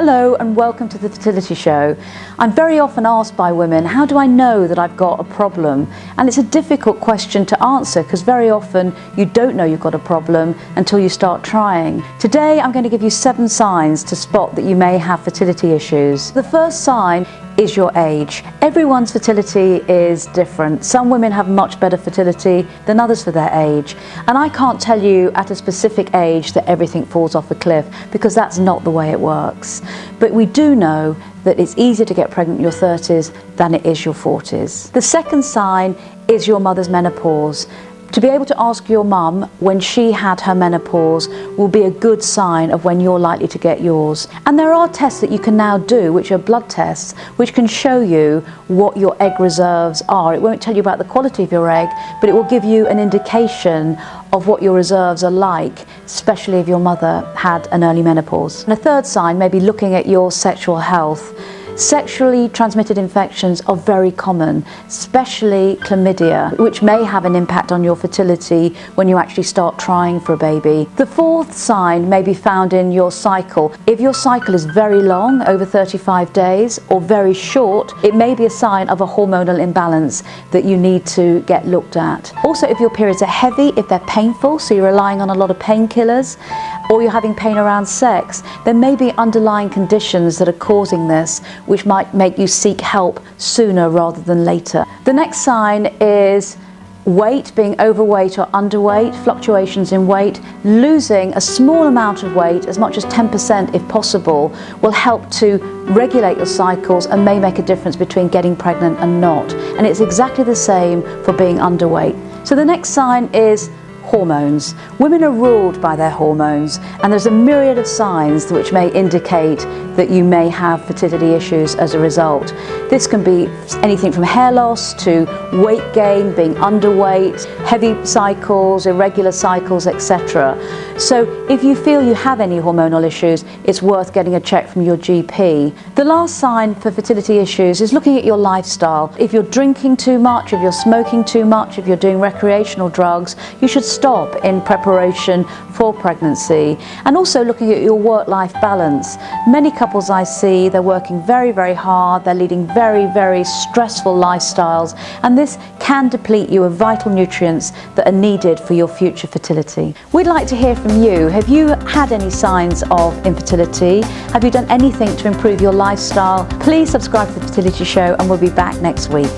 Hello and welcome to the Fertility Show. I'm very often asked by women, how do I know that I've got a problem? And it's a difficult question to answer because very often you don't know you've got a problem until you start trying. Today I'm going to give you 7 signs to spot that you may have fertility issues. The first sign is your age. Everyone's fertility is different. Some women have much better fertility than others for their age. And I can't tell you at a specific age that everything falls off a cliff, because that's not the way it works. But we do know that it's easier to get pregnant in your 30s than it is your 40s. The second sign is your mother's menopause. To be able to ask your mum when she had her menopause will be a good sign of when you're likely to get yours. And there are tests that you can now do, which are blood tests, which can show you what your egg reserves are. It won't tell you about the quality of your egg, but it will give you an indication of what your reserves are like, especially if your mother had an early menopause. And a third sign may be looking at your sexual health. Sexually transmitted infections are very common, especially chlamydia, which may have an impact on your fertility when you actually start trying for a baby. The fourth sign may be found in your cycle. If your cycle is very long, over 35 days, or very short, it may be a sign of a hormonal imbalance that you need to get looked at. Also, if your periods are heavy, if they're painful, so you're relying on a lot of painkillers, or you're having pain around sex, there may be underlying conditions that are causing this, which might make you seek help sooner rather than later. The next sign is weight, being overweight or underweight, fluctuations in weight. Losing a small amount of weight, as much as 10% if possible, will help to regulate your cycles and may make a difference between getting pregnant and not. And it's exactly the same for being underweight. So the next sign is hormones. Women are ruled by their hormones, and there's a myriad of signs which may indicate that you may have fertility issues as a result. This can be anything from hair loss to weight gain, being underweight, heavy cycles, irregular cycles, etc. So if you feel you have any hormonal issues, it's worth getting a check from your GP. The last sign for fertility issues is looking at your lifestyle. If you're drinking too much, if you're smoking too much, if you're doing recreational drugs, you should stop in preparation for pregnancy. And also looking at your work-life balance. Many couples I see, they're working very, very hard, they're leading very, very stressful lifestyles, and this can deplete you of vital nutrients that are needed for your future fertility. We'd like to hear from you. Have you had any signs of infertility? Have you done anything to improve your lifestyle? Please subscribe to the Fertility Show and we'll be back next week.